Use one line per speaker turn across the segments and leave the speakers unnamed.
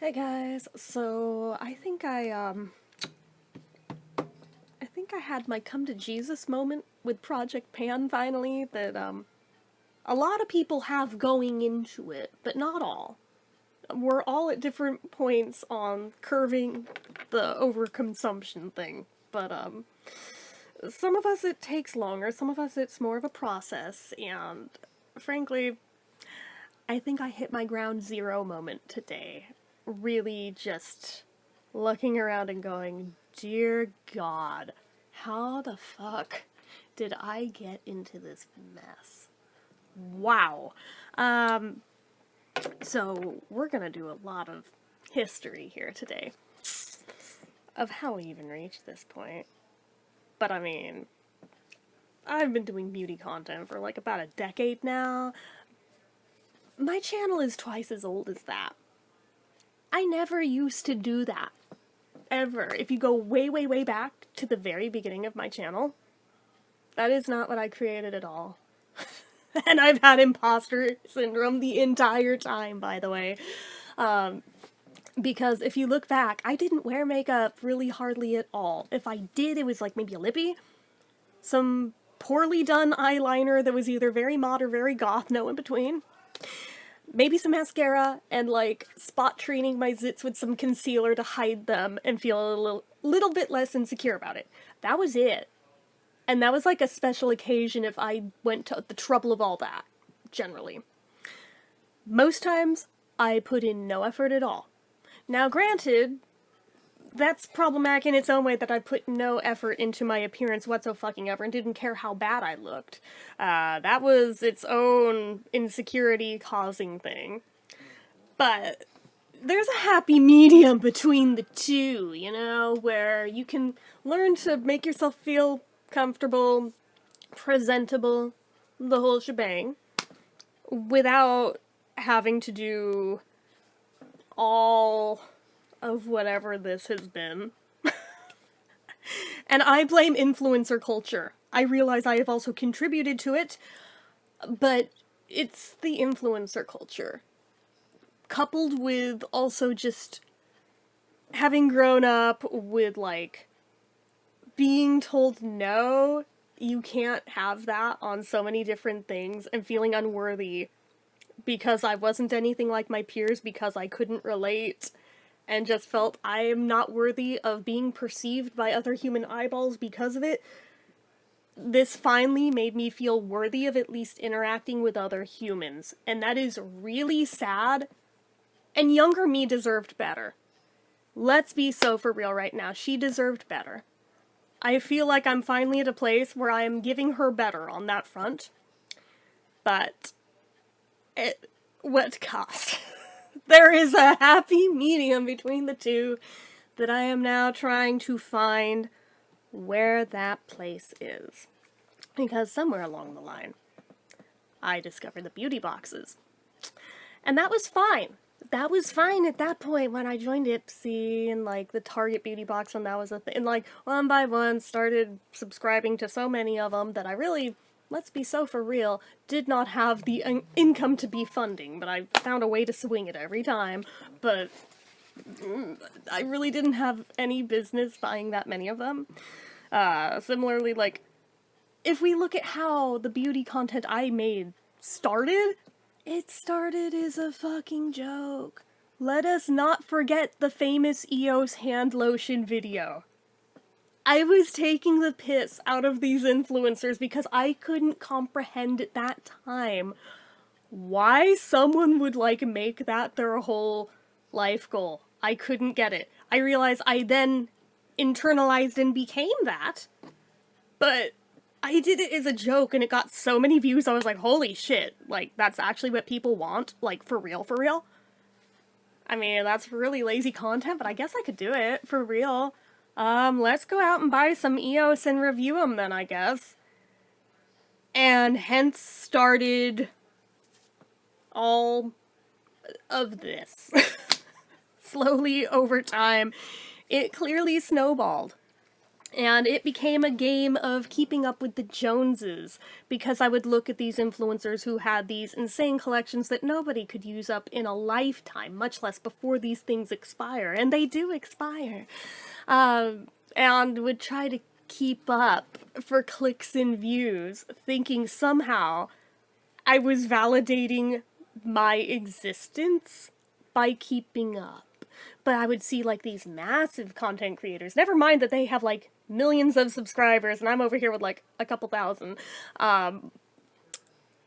Hi guys. So I think I had my come to Jesus moment with Project Pan finally that a lot of people have going into it, but not all. We're all at different points on curving the overconsumption thing. But some of us it takes longer, some of us it's more of a process, and frankly, I think I hit my ground zero moment today. Really just looking around and going, dear God, how the fuck did I get into this mess? Wow. So we're gonna do a lot of history here today of how we even reached this point. But I mean, I've been doing beauty content for like about a decade now. My channel is twice as old as that. I never used to do that. Ever. If you go way, way, way back to the very beginning of my channel, that is not what I created at all. And I've had imposter syndrome the entire time, by the way. Because if you look back, I didn't wear makeup really hardly at all. If I did, it was like maybe a lippy, some poorly done eyeliner that was either very mod or very goth, no in between. Maybe some mascara, and like spot treating my zits with some concealer to hide them and feel a little bit less insecure about it. That was it. And that was like a special occasion if I went to the trouble of all that, generally. Most times, I put in no effort at all. Now granted, that's problematic in its own way that I put no effort into my appearance whatsoever and didn't care how bad I looked. That was its own insecurity-causing thing. But there's a happy medium between the two, you know, where you can learn to make yourself feel comfortable, presentable, the whole shebang, without having to do all of whatever this has been. And I blame influencer culture. I realize I have also contributed to it, but it's the influencer culture. Coupled with also just having grown up with, like, being told no, you can't have that on so many different things, and feeling unworthy because I wasn't anything like my peers because I couldn't relate, and just felt I am not worthy of being perceived by other human eyeballs because of it. This finally made me feel worthy of at least interacting with other humans, and that is really sad, and younger me deserved better. Let's be so for real right now, she deserved better. I feel like I'm finally at a place where I am giving her better on that front, but at what cost? There is a happy medium between the two that I am now trying to find where that place is. Because somewhere along the line, I discovered the beauty boxes. And that was fine. That was fine at that point when I joined Ipsy and like the Target beauty box when that was a thing. And like one by one started subscribing to so many of them that I really, let's be so for real, did not have the income to be funding, but I found a way to swing it every time. But I really didn't have any business buying that many of them. Similarly, like, if we look at how the beauty content I made started, it started as a fucking joke. Let us not forget the famous EOS hand lotion video. I was taking the piss out of these influencers because I couldn't comprehend at that time why someone would, like, make that their whole life goal. I couldn't get it. I realized I then internalized and became that, but I did it as a joke and it got so many views I was like, holy shit, like, that's actually what people want? Like, for real, for real? I mean, that's really lazy content, but I guess I could do it, for real. Let's go out and buy some EOS and review them then, I guess. And hence started all of this. Slowly, over time, it clearly snowballed. And it became a game of keeping up with the Joneses, because I would look at these influencers who had these insane collections that nobody could use up in a lifetime, much less before these things expire. And they do expire. And would try to keep up for clicks and views, thinking somehow I was validating my existence by keeping up. But I would see, like, these massive content creators, never mind that they have, like, millions of subscribers, and I'm over here with, like, a couple thousand, and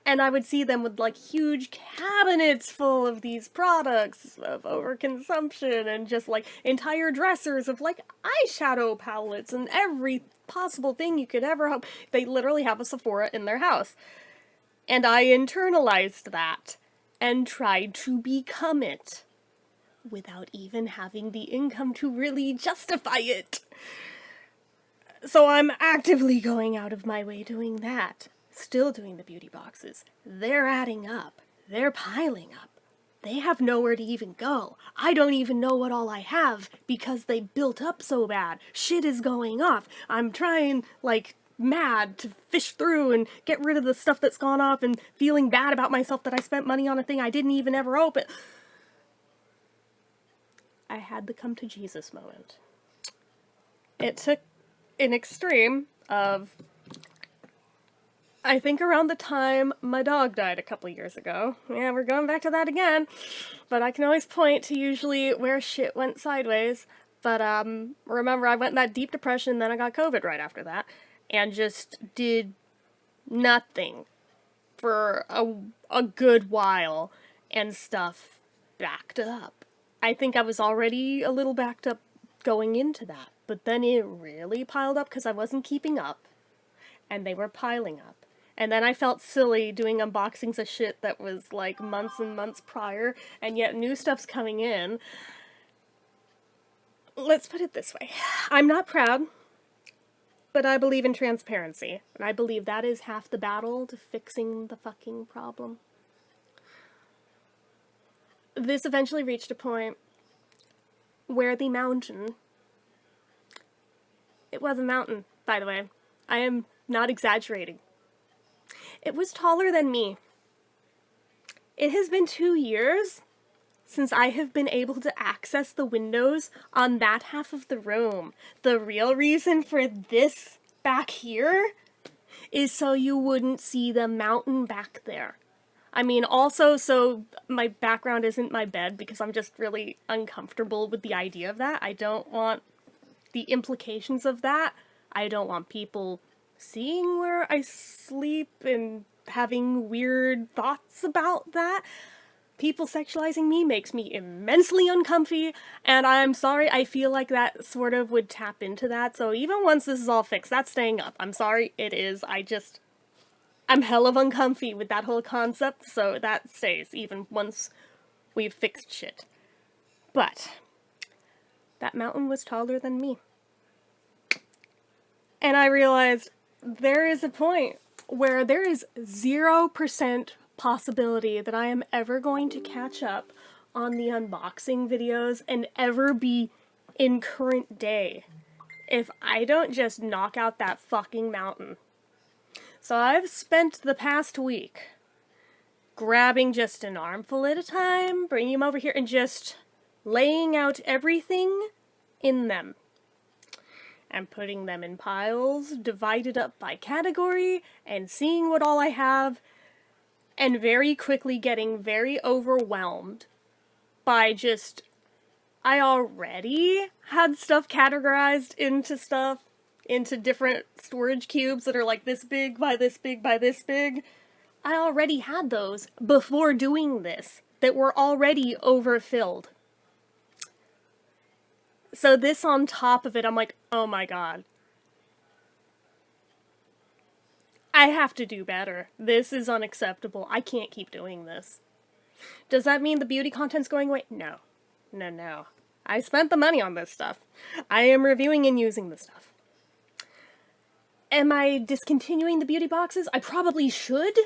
I would see them with, like, huge cabinets full of these products of overconsumption, and just, like, entire dressers of, like, eyeshadow palettes, and every possible thing you could ever hope. They literally have a Sephora in their house. And I internalized that, and tried to become it, without even having the income to really justify it. So I'm actively going out of my way doing that. Still doing the beauty boxes. They're adding up. They're piling up. They have nowhere to even go. I don't even know what all I have because they built up so bad. Shit is going off. I'm trying, like, mad to fish through and get rid of the stuff that's gone off and feeling bad about myself that I spent money on a thing I didn't even ever open. I had the come to Jesus moment. It took an extreme of, I think around the time my dog died a couple years ago. Yeah, we're going back to that again. But I can always point to usually where shit went sideways. But remember, I went in that deep depression, then I got COVID right after that. And just did nothing for a good while. And stuff backed up. I think I was already a little backed up going into that. But then it really piled up because I wasn't keeping up. And they were piling up. And then I felt silly doing unboxings of shit that was like months and months prior, and yet new stuff's coming in. Let's put it this way. I'm not proud, but I believe in transparency. And I believe that is half the battle to fixing the fucking problem. This eventually reached a point where the mountain... It was a mountain, by the way. I am not exaggerating. It was taller than me. It has been 2 years since I have been able to access the windows on that half of the room. The real reason for this back here is so you wouldn't see the mountain back there. I mean, also, so my background isn't my bed because I'm just really uncomfortable with the idea of that. I don't want the implications of that. I don't want people seeing where I sleep and having weird thoughts about that. People sexualizing me makes me immensely uncomfy, and I'm sorry, I feel like that sort of would tap into that, so even once this is all fixed, that's staying up. I'm sorry, it is. I'm hell of uncomfy with that whole concept, so that stays, even once we've fixed shit. But that mountain was taller than me. And I realized there is a point where there is 0% possibility that I am ever going to catch up on the unboxing videos and ever be in current day if I don't just knock out that fucking mountain. So I've spent the past week grabbing just an armful at a time, bringing them over here, and just laying out everything in them. And putting them in piles, divided up by category, and seeing what all I have, and very quickly getting very overwhelmed by just... I already had stuff categorized into different storage cubes that are like this big by this big by this big. I already had those before doing this that were already overfilled. So this on top of it, I'm like, oh my god. I have to do better. This is unacceptable. I can't keep doing this. Does that mean the beauty content's going away? No. No. I spent the money on this stuff. I am reviewing and using the stuff. Am I discontinuing the beauty boxes? I probably should.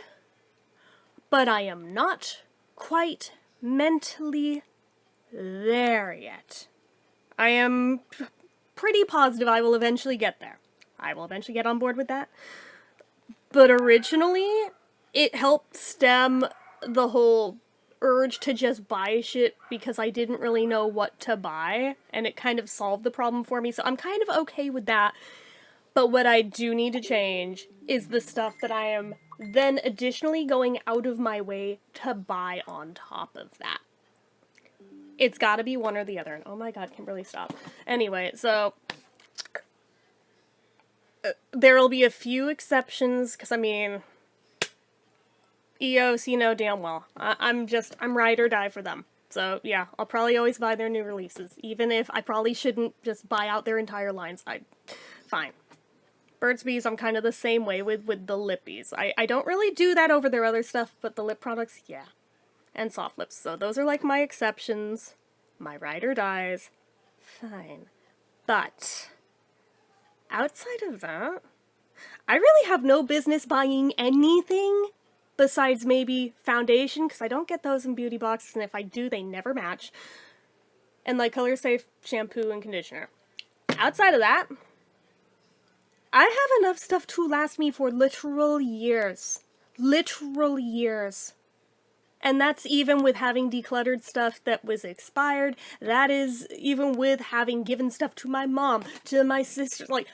But I am not quite mentally there yet. I am pretty positive I will eventually get there. I will eventually get on board with that. But originally, it helped stem the whole urge to just buy shit because I didn't really know what to buy, and it kind of solved the problem for me, so I'm kind of okay with that. But what I do need to change is the stuff that I am then additionally going out of my way to buy on top of that. It's gotta be one or the other, and oh my god, Kimberly, stop. Anyway, so there'll be a few exceptions, because I mean, EOS, you know damn well. I'm ride or die for them. So yeah, I'll probably always buy their new releases, even if I probably shouldn't just buy out their entire lines. Fine. Burt's Bees, I'm kind of the same way with the lippies. I don't really do that over their other stuff, but the lip products, yeah. And soft lips, so those are like my exceptions. My ride or dies. Fine. But outside of that, I really have no business buying anything besides maybe foundation, because I don't get those in beauty boxes, and if I do, they never match. And like color safe shampoo and conditioner. Outside of that, I have enough stuff to last me for literal years. Literal years. And that's even with having decluttered stuff that was expired. That is even with having given stuff to my mom, to my sister. Like,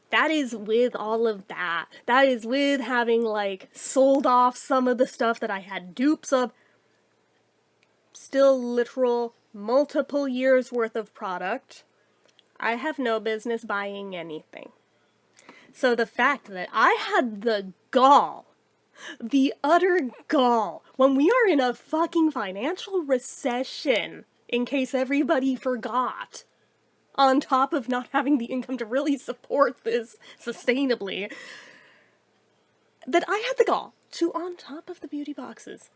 that is with all of that. That is with having, like, sold off some of the stuff that I had dupes of. Still literal multiple years worth of product. I have no business buying anything. So the fact that I had the gall, the utter gall, when we are in a fucking financial recession, in case everybody forgot, on top of not having the income to really support this sustainably, that I had the gall to, on top of the beauty boxes,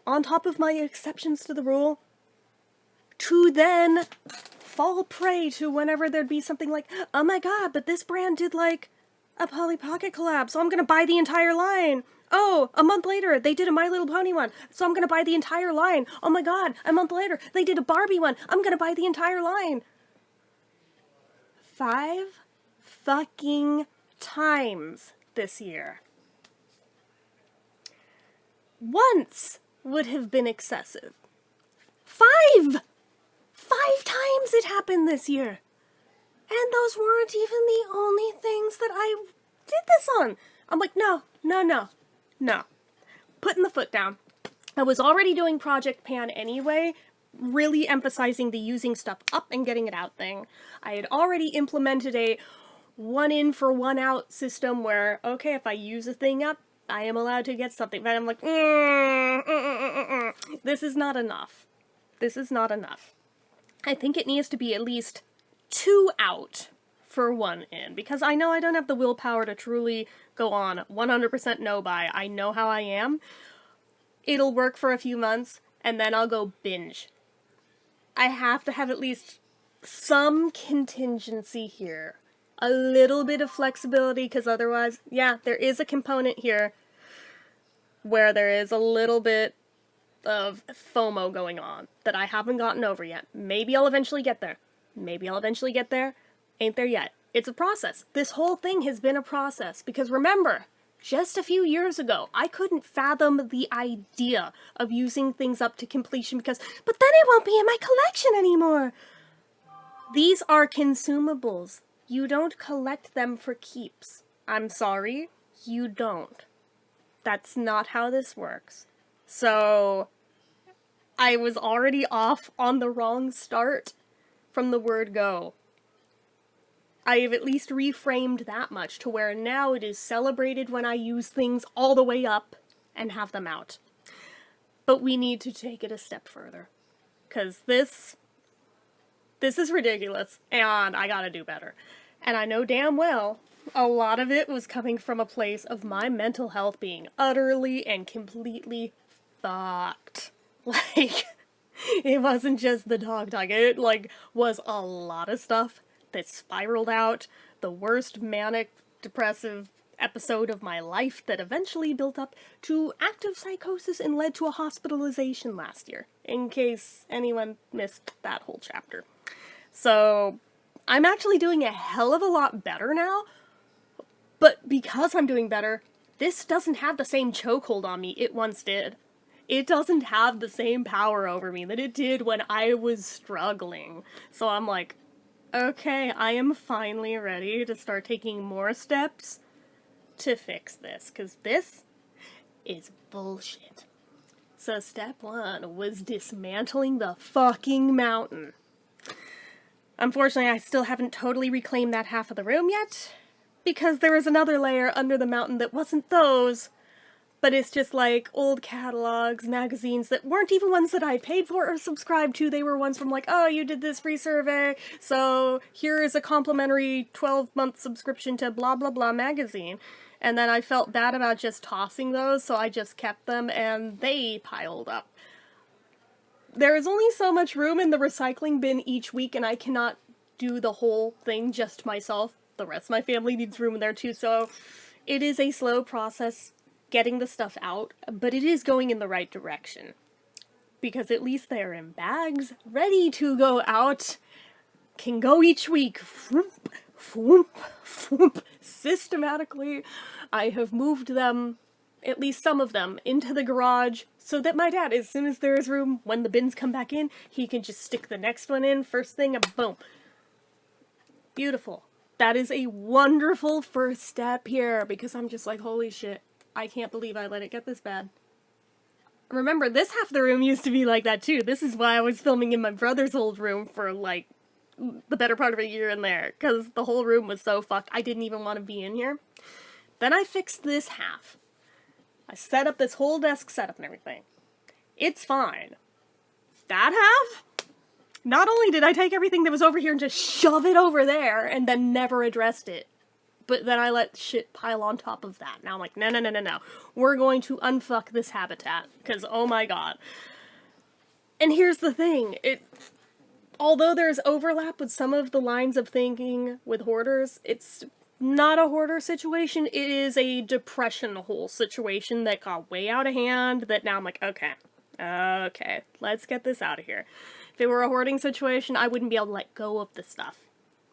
on top of my exceptions to the rule, to then fall prey to whenever there'd be something like, oh my god, but this brand did like a Polly Pocket collab, so I'm gonna buy the entire line. Oh, a month later, they did a My Little Pony one, so I'm gonna buy the entire line. Oh my god, a month later, they did a Barbie one, I'm gonna buy the entire line. 5 fucking times this year. Once would have been excessive. 5! 5 times it happened this year. And those weren't even the only things that I did this on. I'm like, no. Putting the foot down. I was already doing Project Pan anyway, really emphasizing the using stuff up and getting it out thing. I had already implemented a one in for one out system where, okay, if I use a thing up, I am allowed to get something. But I'm like, this is not enough. This is not enough. I think it needs to be at least 2 out for 1 in, because I know I don't have the willpower to truly go on 100% no buy. I know how I am. It'll work for a few months, and then I'll go binge. I have to have at least some contingency here. A little bit of flexibility, because otherwise, yeah, there is a component here where there is a little bit of FOMO going on that I haven't gotten over yet. Maybe I'll eventually get there. Ain't there yet. It's a process. This whole thing has been a process, because remember, just a few years ago, I couldn't fathom the idea of using things up to completion because, but then it won't be in my collection anymore. These are consumables. You don't collect them for keeps. I'm sorry, you don't. That's not how this works. So, I was already off on the wrong start from the word go. I have at least reframed that much to where now it is celebrated when I use things all the way up and have them out. But we need to take it a step further. Because this is ridiculous, and I gotta do better. And I know damn well a lot of it was coming from a place of my mental health being utterly and completely fucked. Like, it wasn't just the dog talk, it, like, was a lot of stuff that spiraled out, the worst manic depressive episode of my life that eventually built up to active psychosis and led to a hospitalization last year, in case anyone missed that whole chapter. So, I'm actually doing a hell of a lot better now, but because I'm doing better, this doesn't have the same chokehold on me it once did. It doesn't have the same power over me that it did when I was struggling. So I'm like, okay, I am finally ready to start taking more steps to fix this, because this is bullshit. So step 1 was dismantling the fucking mountain. Unfortunately, I still haven't totally reclaimed that half of the room yet, because there is another layer under the mountain that wasn't those, but it's just like old catalogs, magazines that weren't even ones that I paid for or subscribed to. They were ones from like, oh, you did this free survey, so here is a complimentary 12-month subscription to blah blah blah magazine. And then I felt bad about just tossing those, so I just kept them, and they piled up. There is only so much room in the recycling bin each week, and I cannot do the whole thing just myself. The rest of my family needs room in there too, so it is a slow process getting the stuff out, but it is going in the right direction. Because at least they're in bags, ready to go out, can go each week. Fwoomp, fwoomp, fwoomp. Systematically, I have moved them, at least some of them, into the garage, so that my dad, as soon as there is room, when the bins come back in, he can just stick the next one in, first thing, and boom. Beautiful. That is a wonderful first step here, because I'm just like, holy shit, I can't believe I let it get this bad. Remember, this half of the room used to be like that too. This is why I was filming in my brother's old room for, like, the better part of a year in there, because the whole room was so fucked, I didn't even want to be in here. Then I fixed this half. I set up this whole desk setup and everything. It's fine. That half? Not only did I take everything that was over here and just shove it over there and then never addressed it, but then I let shit pile on top of that. Now I'm like, no. We're going to unfuck this habitat, because oh my god. And here's the thing, although there's overlap with some of the lines of thinking with hoarders, it's not a hoarder situation, it is a depression hole situation that got way out of hand, that now I'm like, okay, let's get this out of here. If it were a hoarding situation, I wouldn't be able to let go of the stuff.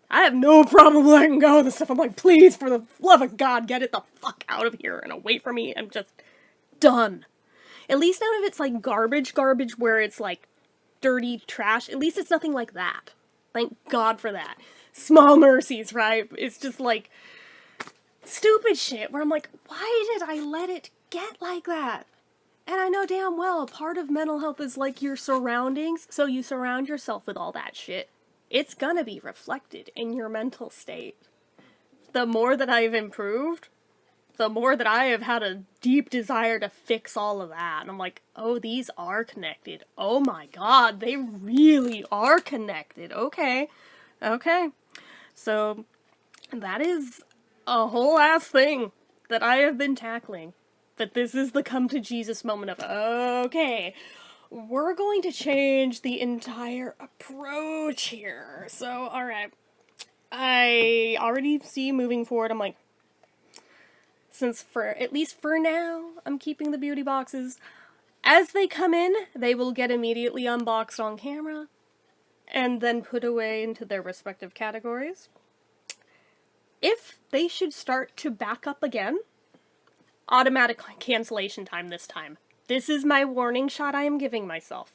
I have no problem letting go of the stuff. I'm like, please, for the love of God, get it the fuck out of here and away from me. I'm just done. At least none of it's like garbage where it's like dirty trash. At least it's nothing like that. Thank God for that. Small mercies, right? It's just like stupid shit where I'm like, why did I let it get like that? And I know damn well a part of mental health is like your surroundings, so you surround yourself with all that shit. It's gonna be reflected in your mental state. The more that I've improved, the more that I have had a deep desire to fix all of that. And I'm like, oh, these are connected. Oh my god, they really are connected. Okay. So, that is a whole ass thing that I have been tackling. But this is the come to Jesus moment of, okay, we're going to change the entire approach here. So, alright. I already see moving forward, I'm like, since at least for now, I'm keeping the beauty boxes. As they come in, they will get immediately unboxed on camera, and then put away into their respective categories. If they should start to back up again, automatic cancellation time this time. This is my warning shot I am giving myself.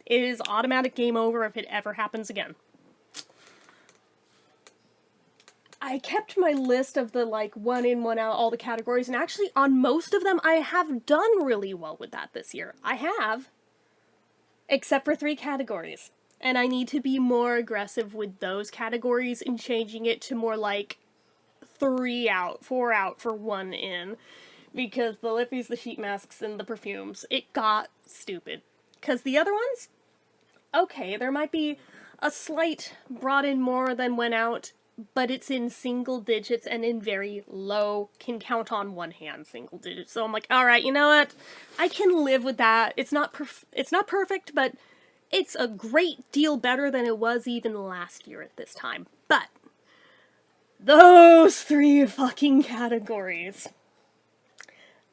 It is automatic game over if it ever happens again. I kept my list of the, like, one in, one out, all the categories, and actually on most of them I have done really well with that this year. I have. Except for 3 categories. And I need to be more aggressive with those categories and changing it to more like 3 out, 4 out for 1 in. Because the lippies, the sheet masks, and the perfumes, it got stupid. Because the other ones, okay, there might be a slight brought in more than went out, but it's in single digits and in very low, can count on one hand single digits. So I'm like, alright, you know what? I can live with that. It's not perfect, but it's a great deal better than it was even last year at this time. But those 3 fucking categories,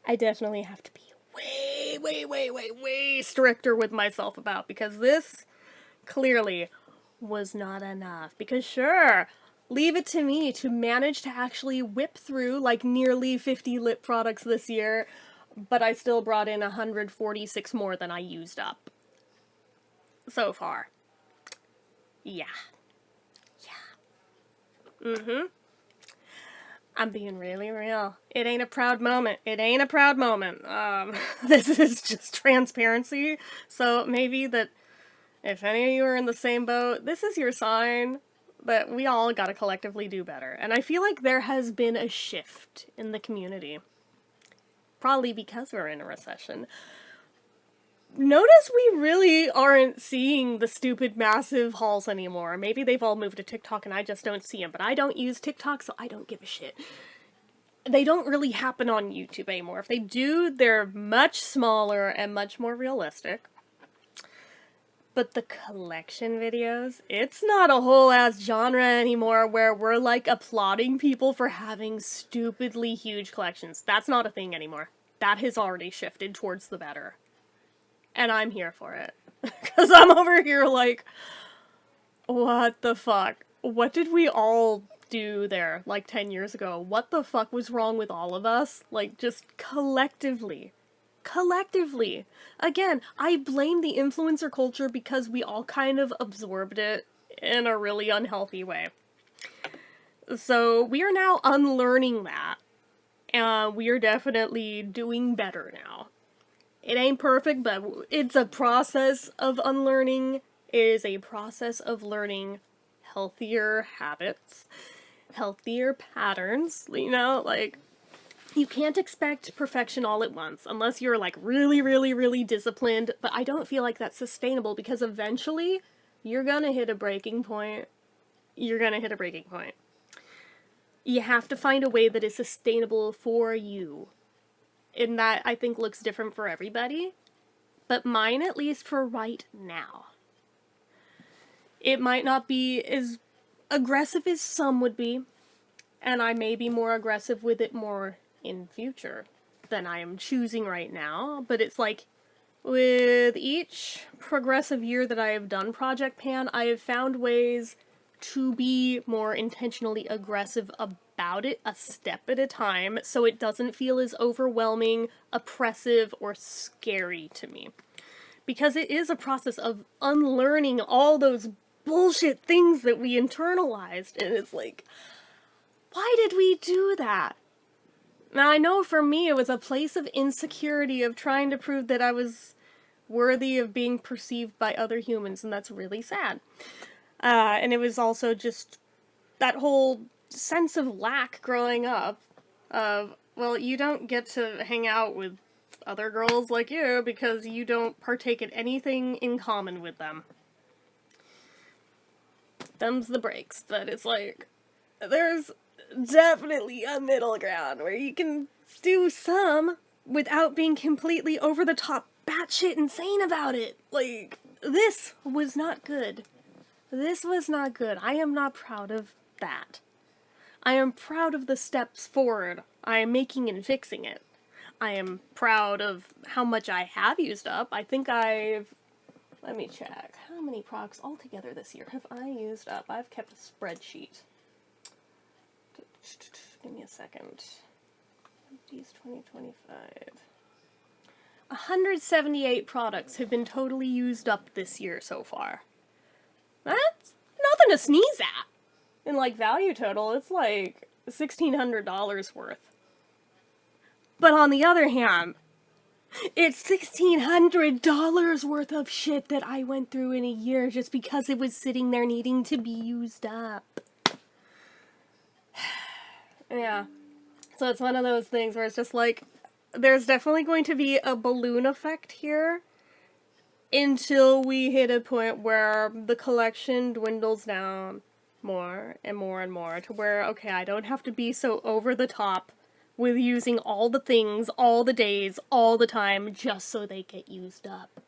I definitely have to be way stricter with myself about, because this clearly was not enough. Because sure, leave it to me to manage to actually whip through like nearly 50 lip products this year, but I still brought in 146 more than I used up. So far. Yeah. Mm-hmm. I'm being really real. It ain't a proud moment. It ain't a proud moment. This is just transparency. So maybe that if any of you are in the same boat, this is your sign that we all gotta collectively do better. And I feel like there has been a shift in the community. Probably because we're in a recession. Notice we really aren't seeing the stupid massive hauls anymore. Maybe they've all moved to TikTok and I just don't see them, but I don't use TikTok, so I don't give a shit. They don't really happen on YouTube anymore. If they do, they're much smaller and much more realistic. But the collection videos, it's not a whole ass genre anymore where we're like applauding people for having stupidly huge collections. That's not a thing anymore. That has already shifted towards the better. And I'm here for it. Because I'm over here like, what the fuck? What did we all do there, like 10 years ago? What the fuck was wrong with all of us? Like, just collectively. Collectively. Again, I blame the influencer culture because we all kind of absorbed it in a really unhealthy way. So, we are now unlearning that. And we are definitely doing better now. It ain't perfect, but it's a process of unlearning. It is a process of learning healthier habits, healthier patterns, you know, like, you can't expect perfection all at once, unless you're, like, really, really, really disciplined, but I don't feel like that's sustainable, because eventually, you're gonna hit a breaking point. You're gonna hit a breaking point. You have to find a way that is sustainable for you. And that, I think, looks different for everybody. But mine, at least for right now. It might not be as aggressive as some would be. And I may be more aggressive with it more in future than I am choosing right now. But it's like, with each progressive year that I have done Project Pan, I have found ways to be more intentionally aggressive about it a step at a time, so it doesn't feel as overwhelming, oppressive, or scary to me. Because it is a process of unlearning all those bullshit things that we internalized, and it's like, why did we do that? Now, I know for me it was a place of insecurity, of trying to prove that I was worthy of being perceived by other humans, and that's really sad. And it was also just that whole sense of lack growing up of, well, you don't get to hang out with other girls like you because you don't partake in anything in common with them. Them's the breaks, but it's like, there's definitely a middle ground where you can do some without being completely over the top batshit insane about it. Like, this was not good. This was not good. I am not proud of that. I am proud of the steps forward I am making in fixing it. I am proud of how much I have used up. I think I've... Let me check. How many products altogether this year have I used up? I've kept a spreadsheet. Give me a second. These 2025. 178 products have been totally used up this year so far. That's nothing to sneeze at. In, like, value total, it's like $1,600 worth. But on the other hand, it's $1,600 worth of shit that I went through in a year just because it was sitting there needing to be used up. Yeah. So it's one of those things where it's just like, there's definitely going to be a balloon effect here until we hit a point where the collection dwindles down more and more and more to where, okay, I don't have to be so over the top with using all the things, all the days, all the time, just so they get used up.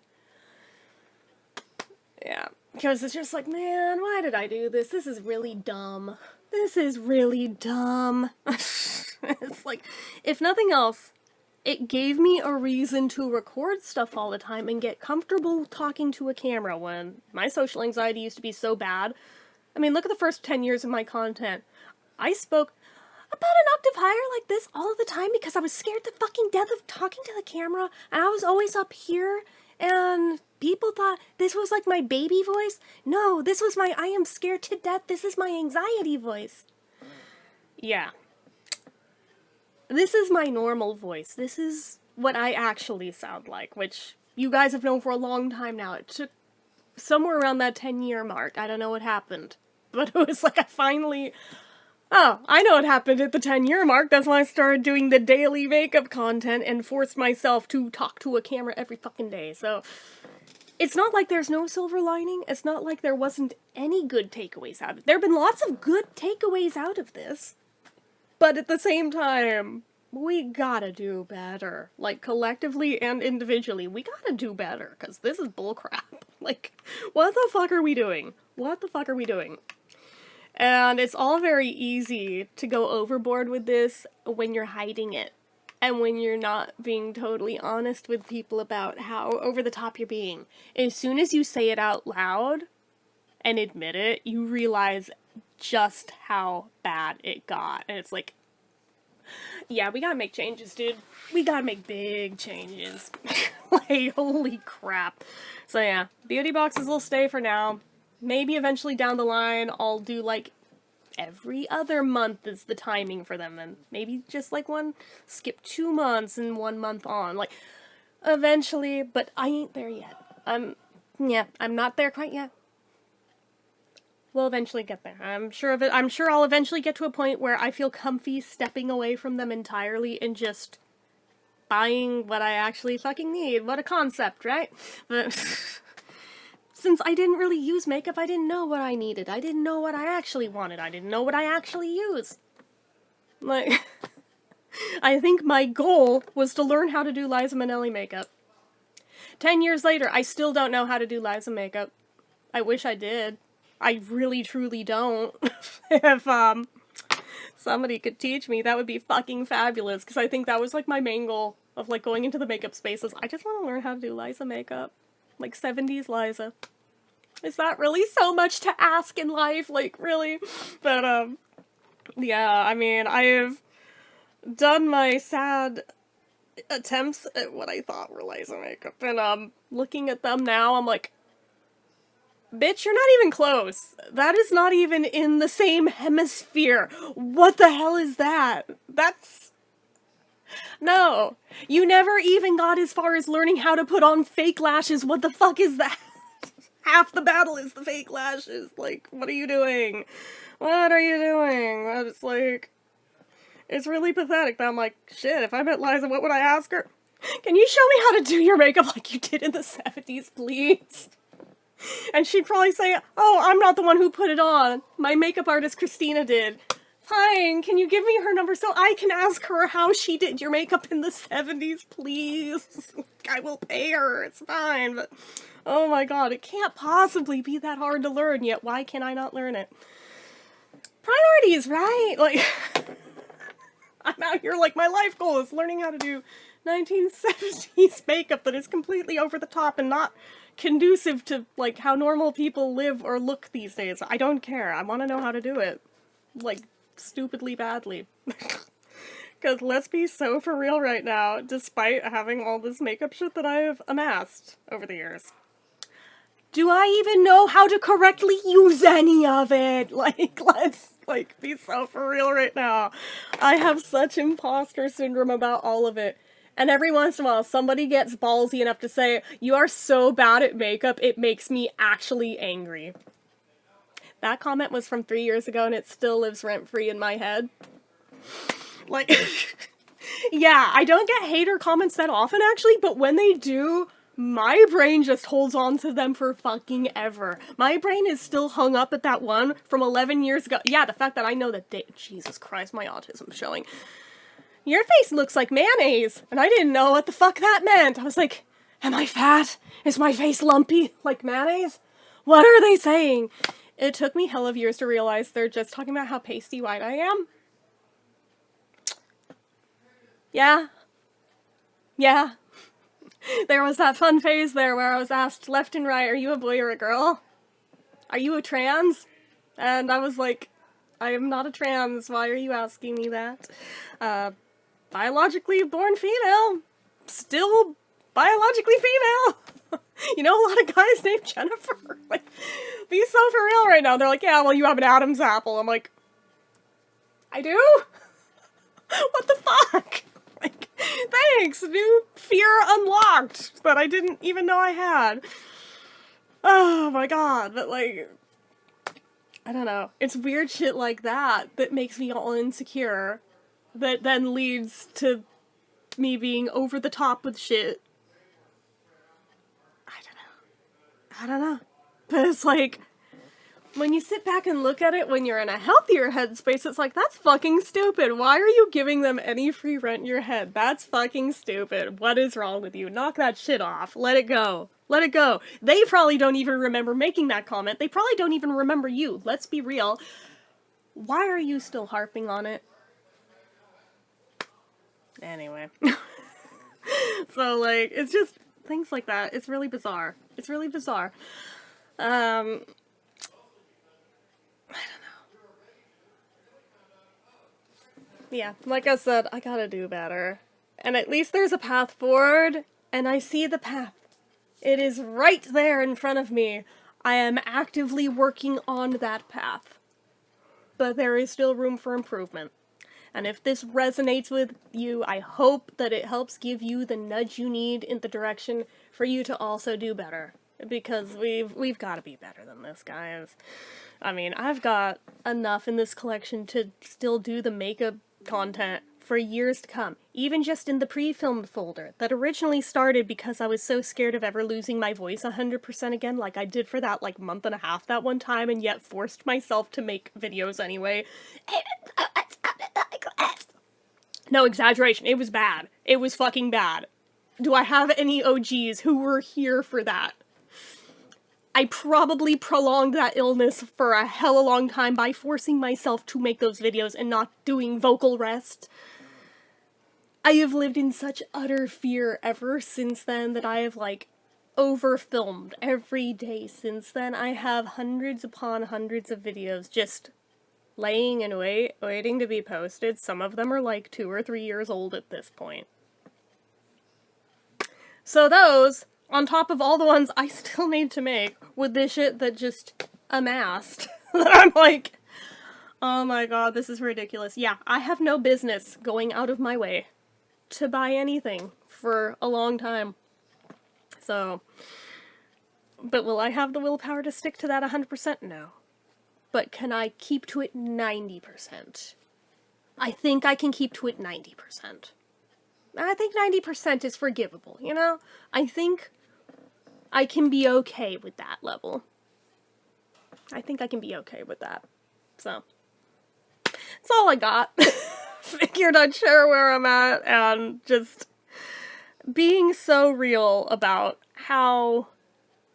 Yeah, because it's just like, man, why did I do this? This is really dumb. This is really dumb. It's like, if nothing else, it gave me a reason to record stuff all the time and get comfortable talking to a camera when my social anxiety used to be so bad. I mean, look at the first 10 years of my content. I spoke about an octave higher like this all of the time because I was scared to fucking death of talking to the camera, and I was always up here, and people thought this was like my baby voice. No, this was my I am scared to death, this is my anxiety voice. Yeah. This is my normal voice. This is what I actually sound like, which you guys have known for a long time now. It took somewhere around that 10-year mark. I don't know what happened. But it was like I finally... Oh, I know what happened at the 10-year mark. That's when I started doing the daily makeup content and forced myself to talk to a camera every fucking day. So, it's not like there's no silver lining. It's not like there wasn't any good takeaways out of it. There have been lots of good takeaways out of this. But at the same time, we gotta do better. Like, collectively and individually, we gotta do better, because this is bullcrap. Like, what the fuck are we doing? What the fuck are we doing? And it's all very easy to go overboard with this when you're hiding it. And when you're not being totally honest with people about how over the top you're being. As soon as you say it out loud and admit it, you realize just how bad it got. And it's like, yeah, we gotta make changes, dude. We gotta make big changes. Like, holy crap. So yeah, beauty boxes will stay for now. Maybe eventually down the line I'll do like every other month is the timing for them, and maybe just like skip 2 months and 1 month on. Like, eventually, but I ain't there yet. I'm not there quite yet. We'll eventually get there. I'm sure of it. I'm sure I'll eventually get to a point where I feel comfy stepping away from them entirely and just buying what I actually fucking need. What a concept, right? But since I didn't really use makeup, I didn't know what I needed. I didn't know what I actually wanted. I didn't know what I actually use. Like, I think my goal was to learn how to do Liza Minnelli makeup. 10 years later, I still don't know how to do Liza makeup. I wish I did. I really, truly don't. If, somebody could teach me, that would be fucking fabulous, because I think that was, like, my main goal of, like, going into the makeup spaces. I just want to learn how to do Liza makeup. Like, 70s Liza. Is that really so much to ask in life? Like, really? But, yeah, I mean, I've done my sad attempts at what I thought were Liza makeup, and, looking at them now, I'm like, bitch, you're not even close. That is not even in the same hemisphere. What the hell is that? That's... No. You never even got as far as learning how to put on fake lashes. What the fuck is that? Half the battle is the fake lashes. Like, what are you doing? What are you doing? It's like... It's really pathetic that I'm like, shit, if I met Liza, what would I ask her? Can you show me how to do your makeup like you did in the 70s, please? And she'd probably say, oh, I'm not the one who put it on. My makeup artist, Christina, did. Fine, can you give me her number so I can ask her how she did your makeup in the 70s, please? I will pay her, it's fine, but... Oh my god, it can't possibly be that hard to learn, yet why can I not learn it? Priorities, right? Like, I'm out here like, my life goal is learning how to do 1970s makeup that is completely over the top and not conducive to, like, how normal people live or look these days. I don't care. I want to know how to do it. Like, stupidly badly. Because let's be so for real right now, despite having all this makeup shit that I have amassed over the years. Do I even know how to correctly use any of it? Like, let's, like, be so for real right now. I have such imposter syndrome about all of it. And every once in a while, somebody gets ballsy enough to say, you are so bad at makeup, it makes me actually angry. That comment was from 3 years ago, and it still lives rent-free in my head. Like, yeah, I don't get hater comments that often, actually, but when they do, my brain just holds on to them for fucking ever. My brain is still hung up at that one from 11 years ago. Yeah, the fact that I know that Jesus Christ, my autism's showing. Your face looks like mayonnaise, and I didn't know what the fuck that meant. I was like, am I fat? Is my face lumpy like mayonnaise? What are they saying? It took me hell of years to realize they're just talking about how pasty white I am. Yeah. Yeah. There was that fun phase there where I was asked left and right, are you a boy or a girl? Are you a trans? And I was like, I am not a trans, why are you asking me that? Biologically born female. Still biologically female. You know a lot of guys named Jennifer. Like, be so for real right now. They're like, yeah, well, you have an Adam's apple. I'm like, I do? What the fuck? Like, thanks, new fear unlocked that I didn't even know I had. Oh my god, but like, I don't know. It's weird shit like that that makes me all insecure, that then leads to me being over the top with shit. I don't know. But it's like, when you sit back and look at it when you're in a healthier headspace, it's like, that's fucking stupid. Why are you giving them any free rent in your head? That's fucking stupid. What is wrong with you? Knock that shit off. Let it go. Let it go. They probably don't even remember making that comment. They probably don't even remember you. Let's be real. Why are you still harping on it? Anyway. So, like, it's just things like that. It's really bizarre. It's really bizarre. I don't know. Yeah, like I said, I gotta do better. And at least there's a path forward, and I see the path. It is right there in front of me. I am actively working on that path. But there is still room for improvement. And if this resonates with you, I hope that it helps give you the nudge you need in the direction for you to also do better. Because we've got to be better than this, guys. I mean, I've got enough in this collection to still do the makeup content for years to come. Even just in the pre-filmed folder that originally started because I was so scared of ever losing my voice 100% again, like I did for that like month and a half that one time, and yet forced myself to make videos anyway. No exaggeration, it was bad. It was fucking bad. Do I have any OGs who were here for that? I probably prolonged that illness for a hella long time by forcing myself to make those videos and not doing vocal rest. I have lived in such utter fear ever since then that I have, like, over-filmed every day since then. I have hundreds upon hundreds of videos just laying in waiting to be posted. Some of them are like 2 or 3 years old at this point. So those, on top of all the ones I still need to make with this shit that just amassed, that I'm like, oh my god, this is ridiculous. Yeah, I have no business going out of my way to buy anything for a long time. So, but will I have the willpower to stick to that 100%? No. But can I keep to it 90%? I think I can keep to it 90%. I think 90% is forgivable, you know? I think I can be okay with that level. I think I can be okay with that. So, that's all I got. Figured I'd share where I'm at and just being so real about how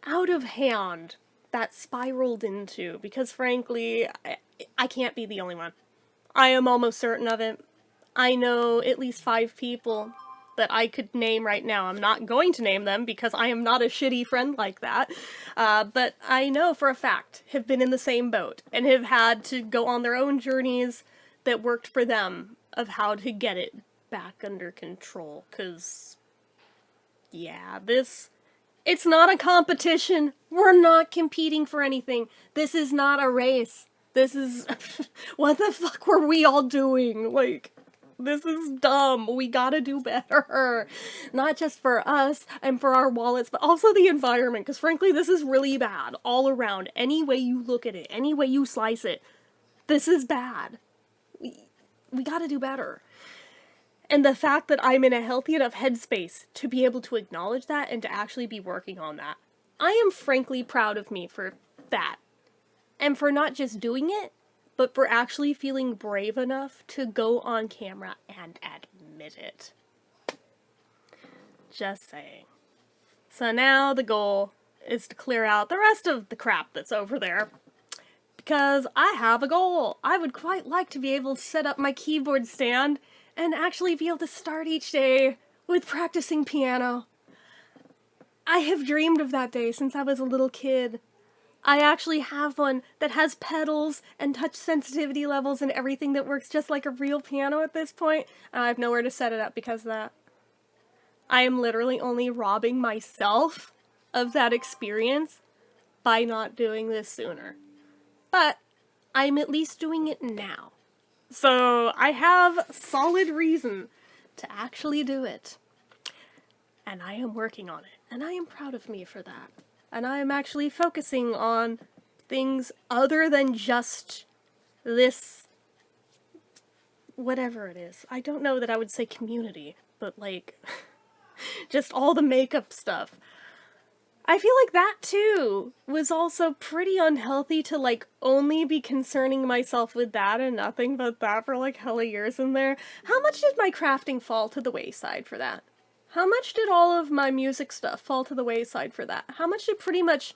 out of hand that spiraled into, because frankly, I can't be the only one. I am almost certain of it. I know at least 5 people that I could name right now. I'm not going to name them because I am not a shitty friend like that. But I know for a fact have been in the same boat and have had to go on their own journeys that worked for them of how to get it back under control. 'Cause, yeah, it's not a competition. We're not competing for anything. This is not a race. This is, what the fuck were we all doing? Like, this is dumb. We gotta do better. Not just for us and for our wallets, but also the environment. Because frankly, this is really bad all around. Any way you look at it, any way you slice it, this is bad. We gotta do better. And the fact that I'm in a healthy enough headspace to be able to acknowledge that and to actually be working on that, I am frankly proud of me for that. And for not just doing it, but for actually feeling brave enough to go on camera and admit it. Just saying. So now the goal is to clear out the rest of the crap that's over there. Because I have a goal. I would quite like to be able to set up my keyboard stand and actually be able to start each day with practicing piano. I have dreamed of that day since I was a little kid. I actually have one that has pedals and touch sensitivity levels and everything that works just like a real piano at this point, and I have nowhere to set it up because of that. I am literally only robbing myself of that experience by not doing this sooner. But I'm at least doing it now. So I have solid reason to actually do it. And I am working on it. And I am proud of me for that. And I am actually focusing on things other than just this, whatever it is. I don't know that I would say community, but like, just all the makeup stuff. I feel like that too was also pretty unhealthy to like only be concerning myself with that and nothing but that for like hella years in there. How much did my crafting fall to the wayside for that? How much did all of my music stuff fall to the wayside for that? How much did pretty much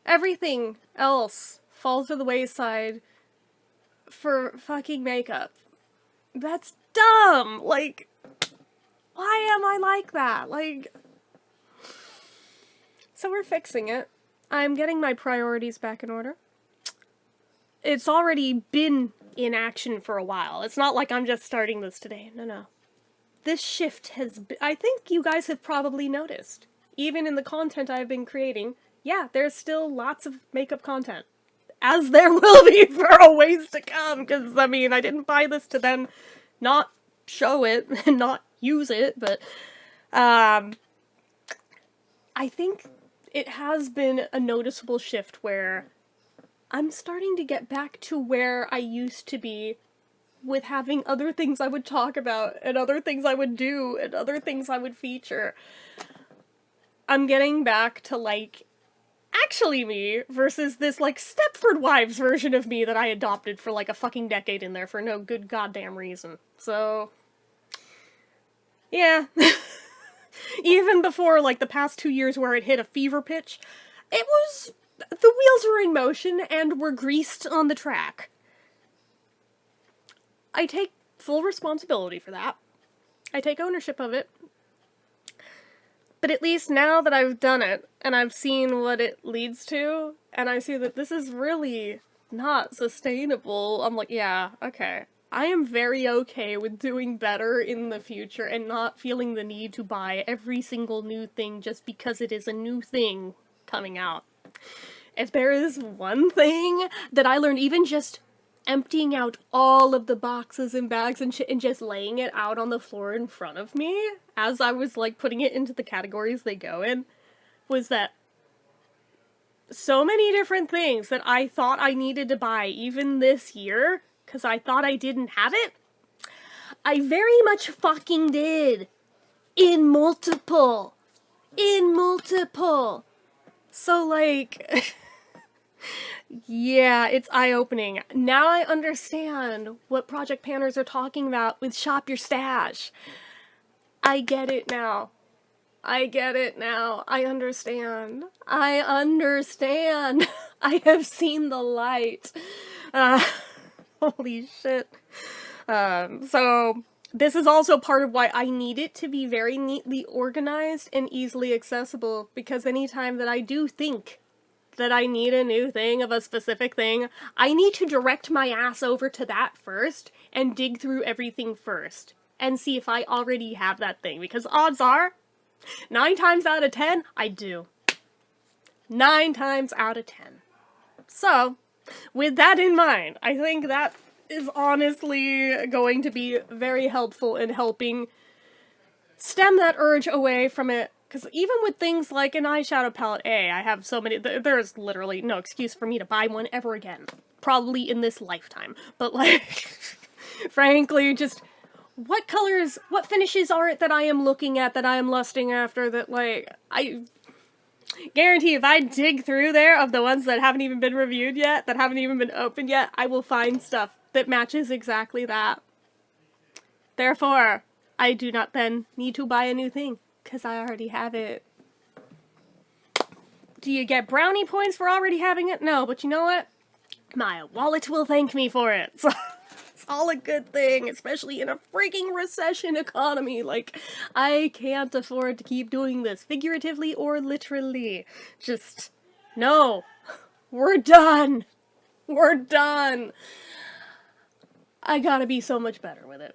everything else fall to the wayside for fucking makeup? That's dumb! Like, why am I like that? Like, so we're fixing it. I'm getting my priorities back in order. It's already been in action for a while. It's not like I'm just starting this today. No. This shift has been, I think you guys have probably noticed, even in the content I've been creating, yeah, there's still lots of makeup content. As there will be for a ways to come, because, I mean, I didn't buy this to then not show it and not use it, but, I think it has been a noticeable shift where I'm starting to get back to where I used to be with having other things I would talk about, and other things I would do, and other things I would feature. I'm getting back to, like, actually me, versus this, like, Stepford Wives version of me that I adopted for, like, a fucking decade in there for no good goddamn reason. So, yeah. Even before, like, the past 2 years where it hit a fever pitch, it was, the wheels were in motion and were greased on the track. I take full responsibility for that. I take ownership of it. But at least now that I've done it, and I've seen what it leads to, and I see that this is really not sustainable, I'm like, yeah, okay. I am very okay with doing better in the future and not feeling the need to buy every single new thing just because it is a new thing coming out. If there is one thing that I learned, even just emptying out all of the boxes and bags and shit and just laying it out on the floor in front of me as I was, like, putting it into the categories they go in, was that so many different things that I thought I needed to buy even this year, because I thought I didn't have it, I very much fucking did. In multiple. So, like, yeah, it's eye-opening. Now I understand what Project Panners are talking about with Shop Your Stash. I get it now. I understand. I have seen the light. Holy shit. So this is also part of why I need it to be very neatly organized and easily accessible, because anytime that I do think that I need a new thing of a specific thing, I need to direct my ass over to that first and dig through everything first and see if I already have that thing, because odds are 9 times out of 10 I do. 9 times out of 10. So, with that in mind, I think that is honestly going to be very helpful in helping stem that urge away from it. Because even with things like an eyeshadow palette A, I have so many, there's literally no excuse for me to buy one ever again. Probably in this lifetime. But, like, frankly, just what colors, what finishes are it that I am looking at, that I am lusting after, that, like, I guarantee if I dig through there of the ones that haven't even been reviewed yet, that haven't even been opened yet, I will find stuff that matches exactly that. Therefore, I do not then need to buy a new thing, because I already have it. Do you get brownie points for already having it? No, but you know what? My wallet will thank me for it. So It's all a good thing, especially in a freaking recession economy. Like, I can't afford to keep doing this, figuratively or literally. Just, no. We're done. We're done. I gotta be so much better with it.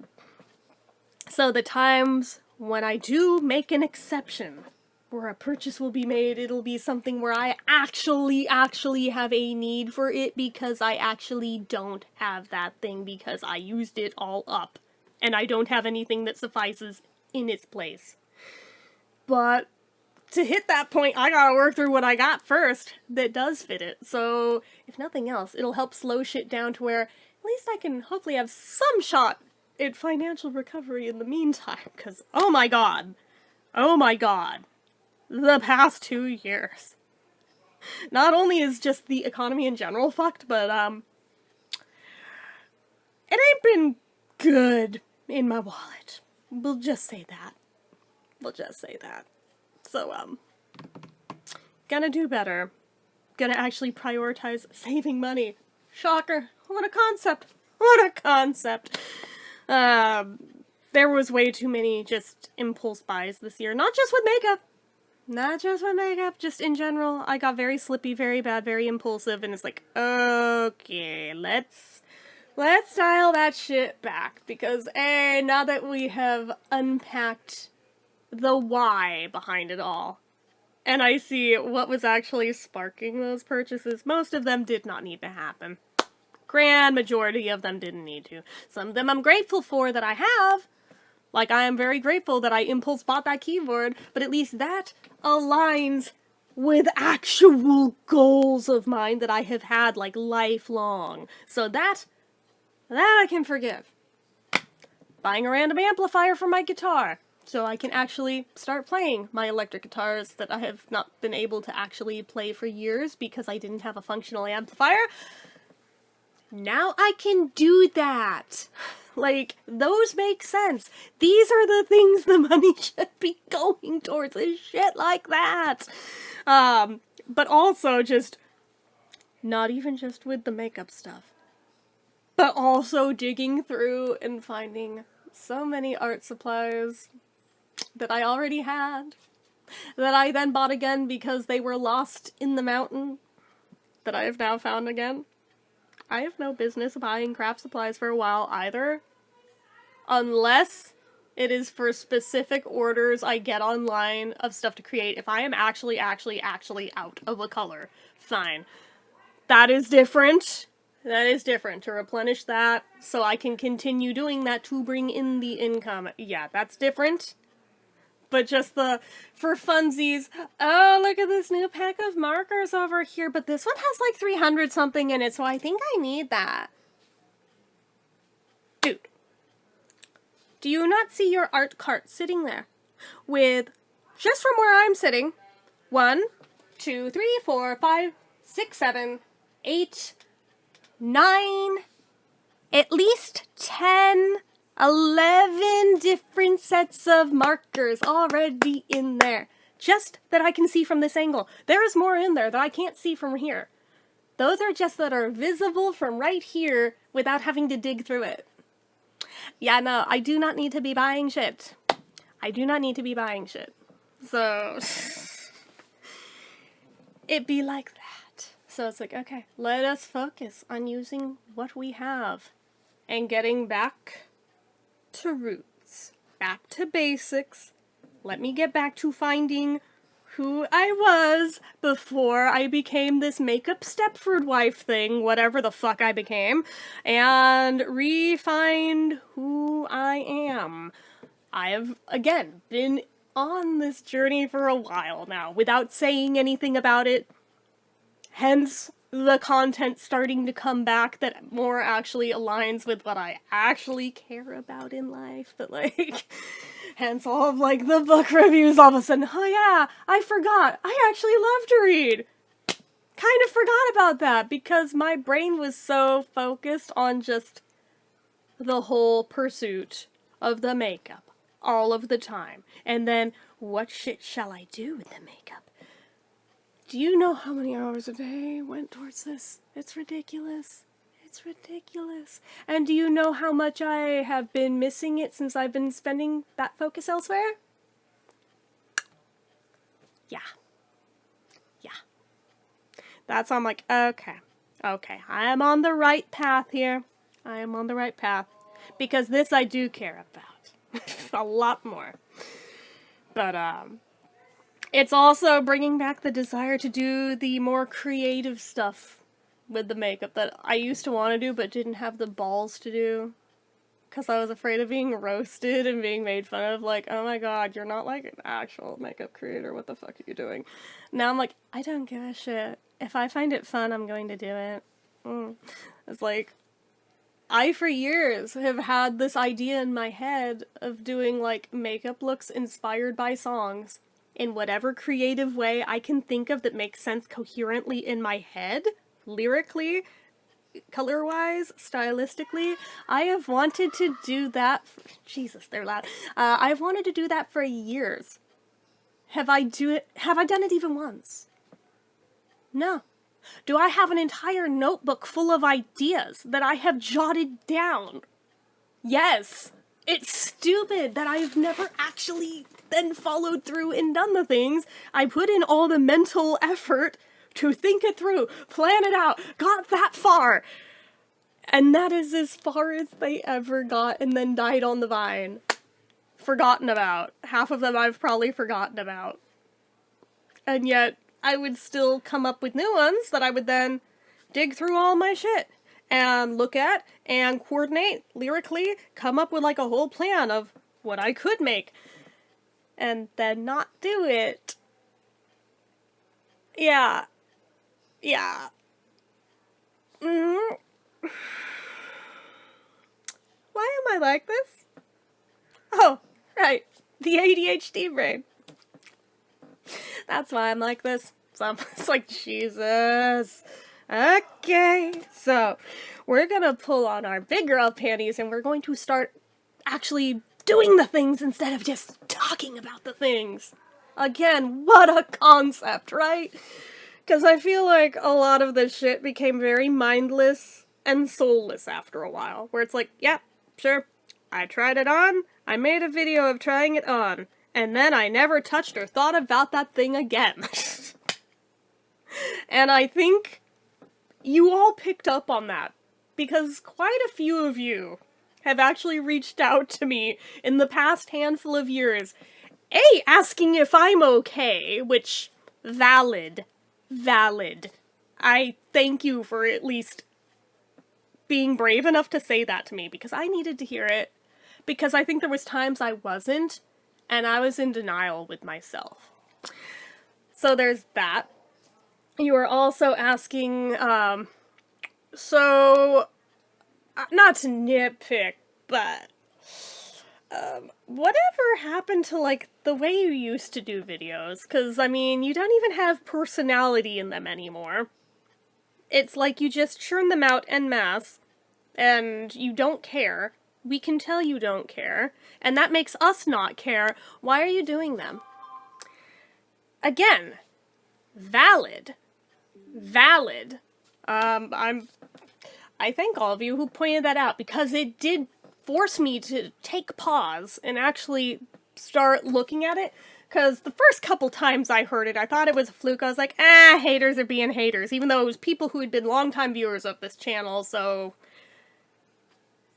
So the times when I do make an exception, where a purchase will be made, it'll be something where I actually have a need for it because I actually don't have that thing because I used it all up. And I don't have anything that suffices in its place. But to hit that point, I gotta work through what I got first that does fit it. So, if nothing else, it'll help slow shit down to where at least I can hopefully have some shot at financial recovery in the meantime. Because, oh my god, the past 2 years. Not only is just the economy in general fucked, but, it ain't been good in my wallet. We'll just say that. So, gonna do better. Gonna actually prioritize saving money. Shocker. What a concept. There was way too many just impulse buys this year. Not just with makeup. Just in general. I got very slippy, very bad, very impulsive, and it's like, okay, let's dial that shit back. Because, now that we have unpacked the why behind it all, and I see what was actually sparking those purchases, most of them did not need to happen. Grand majority of them didn't need to. Some of them I'm grateful for that I have. Like, I am very grateful that I impulse bought that keyboard, but at least that aligns with actual goals of mine that I have had, like, lifelong. So that I can forgive. Buying a random amplifier for my guitar, so I can actually start playing my electric guitars that I have not been able to actually play for years because I didn't have a functional amplifier. Now I can do that. Like, those make sense. These are the things the money should be going towards, is shit like that. But also just, not even just with the makeup stuff, but also digging through and finding so many art supplies that I already had, that I then bought again because they were lost in the mountain, that I have now found again. I have no business buying craft supplies for a while either, unless it is for specific orders I get online of stuff to create. If I am actually out of a color, fine. That is different. To replenish that so I can continue doing that to bring in the income. Yeah, that's different. But just for funsies, oh, look at this new pack of markers over here, but this one has like 300 something in it, so I think I need that. Dude, do you not see your art cart sitting there? With, just from where I'm sitting, 1, 2, 3, 4, 5, 6, 7, 8, 9, at least 10, 11 different sets of markers already in there. Just that I can see from this angle. There is more in there that I can't see from here. Those are just that are visible from right here without having to dig through it. Yeah, no, I do not need to be buying shit. So, it be like that. So it's like, okay, let us focus on using what we have and getting back to roots, back to basics. Let me get back to finding who I was before I became this makeup Stepford wife thing, whatever the fuck I became, and re-find who I am. I have, again, been on this journey for a while now, without saying anything about it, hence the content starting to come back that more actually aligns with what I actually care about in life, but like, hence all of like the book reviews all of a sudden. Oh yeah, I forgot, I actually love to read. Kind of forgot about that because my brain was so focused on just the whole pursuit of the makeup all of the time. And then, what shit shall I do with the makeup? Do you know how many hours a day went towards this? It's ridiculous. It's ridiculous. And do you know how much I have been missing it since I've been spending that focus elsewhere? Yeah. Yeah. That's why I'm like, okay. Okay, I am on the right path here. I am on the right path. Because this I do care about. A lot more. But, it's also bringing back the desire to do the more creative stuff with the makeup that I used to want to do but didn't have the balls to do. Because I was afraid of being roasted and being made fun of, like, oh my god, you're not like an actual makeup creator, what the fuck are you doing? Now I'm like, I don't give a shit. If I find it fun, I'm going to do it. It's like, I for years have had this idea in my head of doing, like, makeup looks inspired by songs in whatever creative way I can think of that makes sense coherently in my head, lyrically, color-wise, stylistically. I have wanted to do that Jesus, they're loud. I've wanted to do that for years. Have I done it even once? No. Do I have an entire notebook full of ideas that I have jotted down? Yes. It's stupid that I've never actually then followed through and done the things. I put in all the mental effort to think it through, plan it out, got that far. And that is as far as they ever got, and then died on the vine. Forgotten about. Half of them I've probably forgotten about. And yet, I would still come up with new ones that I would then dig through all my shit and look at and coordinate lyrically, come up with like a whole plan of what I could make, and then not do it. Yeah. Yeah. Mm-hmm. Why am I like this? Oh, right. The ADHD brain. That's why I'm like this. So it's like, Jesus. Okay. So, we're gonna pull on our big girl panties and we're going to start actually doing the things instead of just talking about the things. Again, what a concept, right? Because I feel like a lot of this shit became very mindless and soulless after a while. Where it's like, yeah, sure, I tried it on, I made a video of trying it on, and then I never touched or thought about that thing again. And I think you all picked up on that, because quite a few of you have actually reached out to me in the past handful of years, A, asking if I'm okay, which, valid. I thank you for at least being brave enough to say that to me, because I needed to hear it. Because I think there was times I wasn't, and I was in denial with myself. So there's that. You are also asking, not to nitpick, but, whatever happened to, like, the way you used to do videos? Because, I mean, you don't even have personality in them anymore. It's like you just churn them out en masse, and you don't care. We can tell you don't care, and that makes us not care. Why are you doing them? Again, valid. I thank all of you who pointed that out, because it did force me to take pause and actually start looking at it, because the first couple times I heard it, I thought it was a fluke. I was like, haters are being haters, even though it was people who had been longtime viewers of this channel, so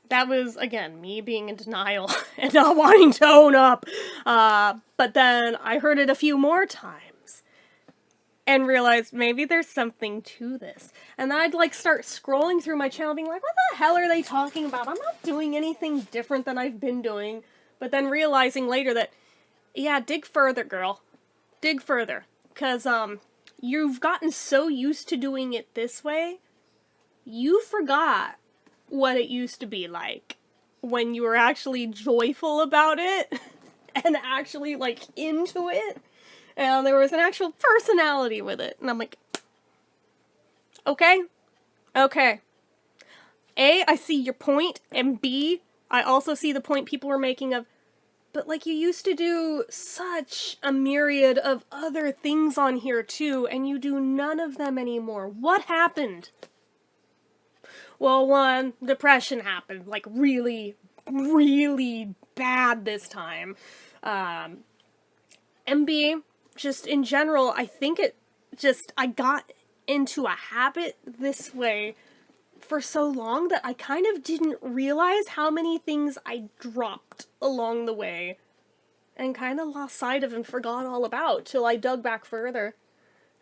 that was, again, me being in denial and not wanting to own up. But then I heard it a few more times and realized maybe there's something to this. And then I'd, like, start scrolling through my channel being like, what the hell are they talking about? I'm not doing anything different than I've been doing. But then realizing later that, yeah, dig further, girl. Dig further. Because, you've gotten so used to doing it this way, you forgot what it used to be like when you were actually joyful about it and actually, like, into it. And there was an actual personality with it. And I'm like, okay. A, I see your point, and B, I also see the point people were making of, but, like, you used to do such a myriad of other things on here, too, and you do none of them anymore. What happened? Well, one, depression happened, like, really, really bad this time. And B, just in general, I think I got into a habit this way for so long that I kind of didn't realize how many things I dropped along the way and kind of lost sight of and forgot all about till I dug back further.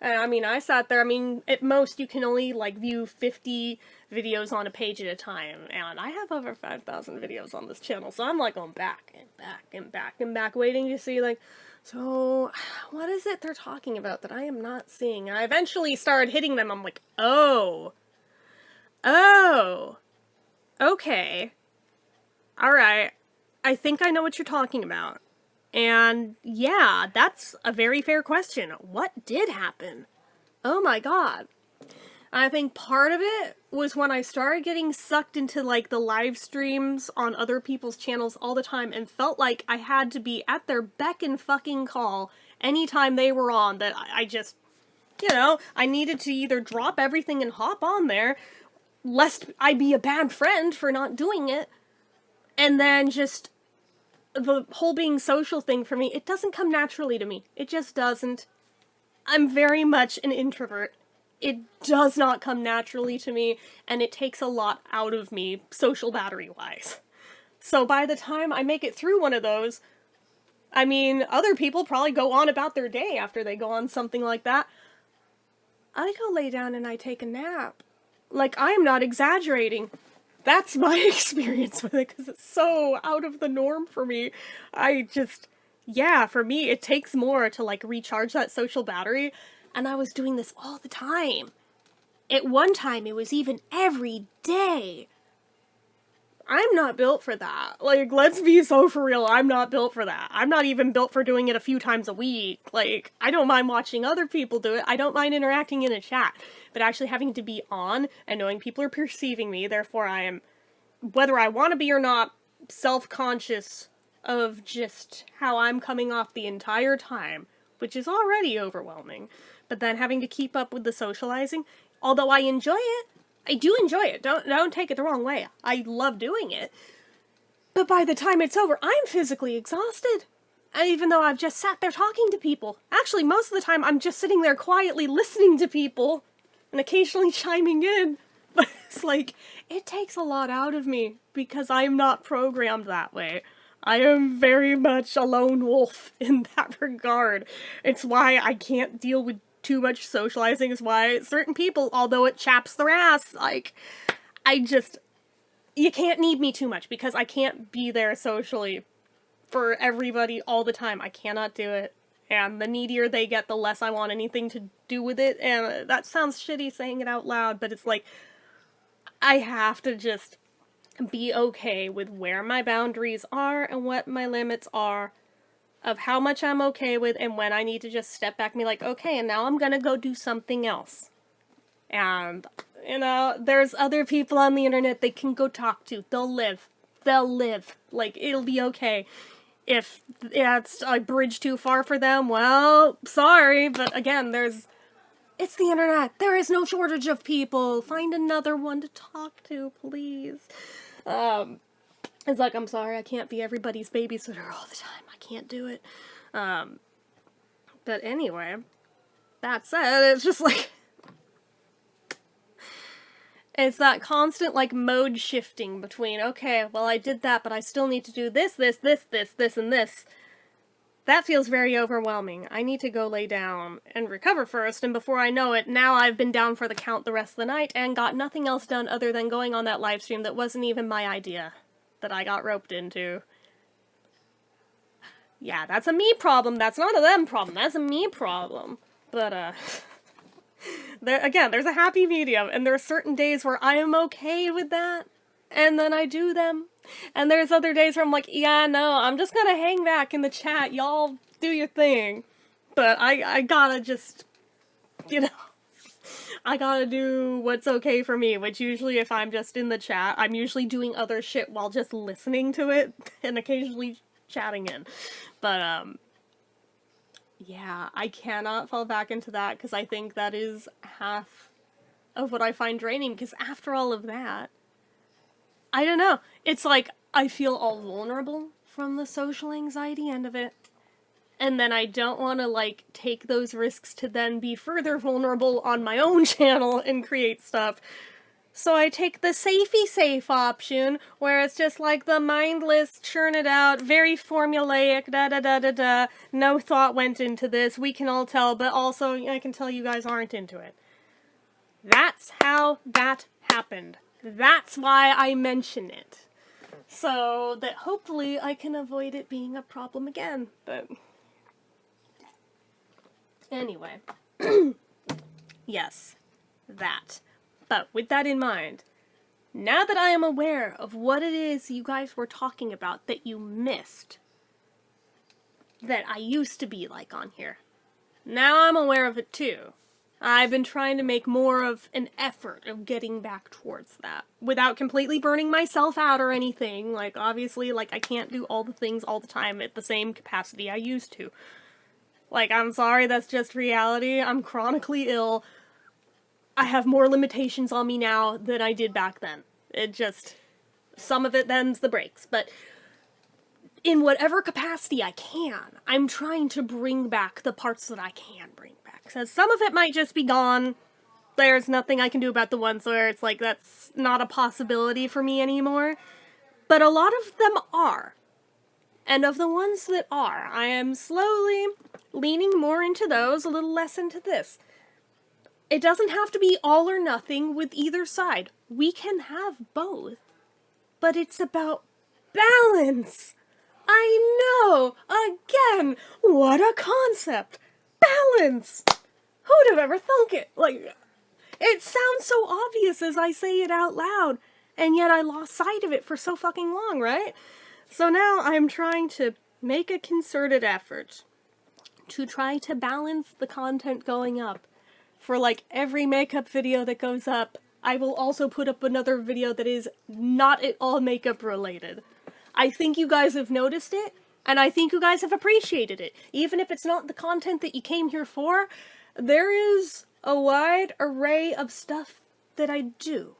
I mean, I sat there, I mean, at most you can only, like, view 50 videos on a page at a time, and I have over 5,000 videos on this channel, so I'm, like, going back and back and back and back, waiting to see, like, so, what is it they're talking about that I am not seeing? And I eventually started hitting them, I'm like, oh, okay, alright, I think I know what you're talking about. And yeah, that's a very fair question. What did happen? Oh my god. I think part of it was when I started getting sucked into, like, the live streams on other people's channels all the time and felt like I had to be at their beck and fucking call anytime they were on, that I just, you know, I needed to either drop everything and hop on there, lest I be a bad friend for not doing it, and then just the whole being social thing for me, it doesn't come naturally to me. It just doesn't. I'm very much an introvert. It does not come naturally to me, and it takes a lot out of me, social battery-wise. So by the time I make it through one of those, I mean, other people probably go on about their day after they go on something like that. I go lay down and I take a nap. Like, I am not exaggerating. That's my experience with it, because it's so out of the norm for me. Yeah, for me, it takes more to, like, recharge that social battery, and I was doing this all the time. At one time, it was even every day. I'm not built for that. Like, let's be so for real, I'm not built for that. I'm not even built for doing it a few times a week. Like, I don't mind watching other people do it, I don't mind interacting in a chat, but actually having to be on and knowing people are perceiving me, therefore I am, whether I want to be or not, self-conscious of just how I'm coming off the entire time, which is already overwhelming, but then having to keep up with the socializing, although I enjoy it, I do enjoy it, don't take it the wrong way, I love doing it, but by the time it's over, I'm physically exhausted. And even though I've just sat there talking to people, actually most of the time I'm just sitting there quietly listening to people, and occasionally chiming in, but it's like, it takes a lot out of me, because I am not programmed that way. I am very much a lone wolf in that regard. It's why I can't deal with too much socializing, is why certain people, although it chaps their ass, like, you can't need me too much, because I can't be there socially for everybody all the time. I cannot do it. And the needier they get, the less I want anything to do with it, and that sounds shitty saying it out loud, but it's like, I have to just be okay with where my boundaries are and what my limits are, of how much I'm okay with, and when I need to just step back and be like, okay, and now I'm gonna go do something else. And, you know, there's other people on the internet they can go talk to. They'll live. Like, it'll be okay. If it's a bridge too far for them, well, sorry, but again, it's the internet. There is no shortage of people. Find another one to talk to, please. It's like, I'm sorry, I can't be everybody's babysitter all the time. I can't do it. But anyway, that said, it's just like, it's that constant, like, mode shifting between, okay, well, I did that, but I still need to do this, and this. That feels very overwhelming. I need to go lay down and recover first, and before I know it, now I've been down for the count the rest of the night and got nothing else done other than going on that live stream that wasn't even my idea, that I got roped into. Yeah, that's a me problem. That's not a them problem. That's a me problem. But, there's a happy medium, and there are certain days where I am okay with that, and then I do them. And there's other days where I'm like, yeah, no, I'm just gonna hang back in the chat, y'all do your thing. But I gotta just, you know, I gotta do what's okay for me, which usually if I'm just in the chat, I'm usually doing other shit while just listening to it, and occasionally chatting in. But, yeah, I cannot fall back into that, because I think that is half of what I find draining, because after all of that, I don't know. It's like I feel all vulnerable from the social anxiety end of it. And then I don't want to, like, take those risks to then be further vulnerable on my own channel and create stuff. So I take the safe option, where it's just like the mindless, churn it out, very formulaic, da-da-da-da-da, no thought went into this, we can all tell, but also I can tell you guys aren't into it. That's how that happened. That's why I mention it. So that hopefully I can avoid it being a problem again, but... Anyway. Yes. That. But with that in mind, now that I am aware of what it is you guys were talking about that you missed, that I used to be like on here, now I'm aware of it too. I've been trying to make more of an effort of getting back towards that, without completely burning myself out or anything. Like, obviously, like, I can't do all the things all the time at the same capacity I used to. Like, I'm sorry, that's just reality. I'm chronically ill. I have more limitations on me now than I did back then. It just, some of it them's the breaks, but in whatever capacity I can, I'm trying to bring back the parts that I can bring back. So some of it might just be gone. There's nothing I can do about the ones where it's like, that's not a possibility for me anymore. But a lot of them are. And of the ones that are, I am slowly leaning more into those, a little less into this. It doesn't have to be all or nothing with either side. We can have both. But it's about balance. I know! Again! What a concept! Balance! Who'd have ever thunk it? Like, it sounds so obvious as I say it out loud, and yet I lost sight of it for so fucking long, right? So now I'm trying to make a concerted effort to try to balance the content going up. For, like, every makeup video that goes up, I will also put up another video that is not at all makeup related. I think you guys have noticed it, and I think you guys have appreciated it. Even if it's not the content that you came here for, there is a wide array of stuff that I do.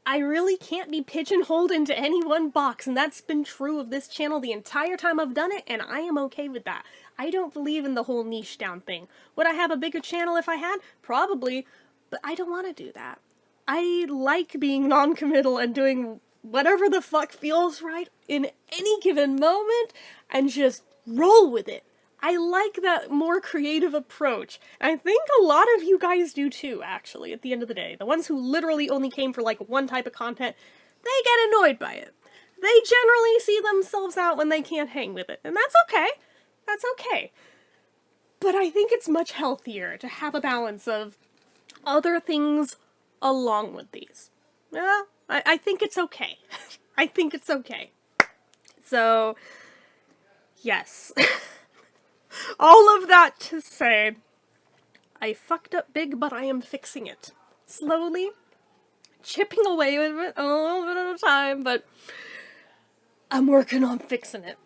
I really can't be pigeonholed into any one box, and that's been true of this channel the entire time I've done it, and I am okay with that. I don't believe in the whole niche down thing. Would I have a bigger channel if I had? Probably, but I don't want to do that. I like being non-committal and doing whatever the fuck feels right in any given moment, and just roll with it. I like that more creative approach. I think a lot of you guys do too, actually, at the end of the day. The ones who literally only came for, like, one type of content, they get annoyed by it. They generally see themselves out when they can't hang with it, and that's okay. That's okay. But I think it's much healthier to have a balance of other things along with these. Yeah, I think it's okay. I think it's okay. So, yes. All of that to say, I fucked up big, but I am fixing it. Slowly, chipping away with it a little bit at a time, but I'm working on fixing it.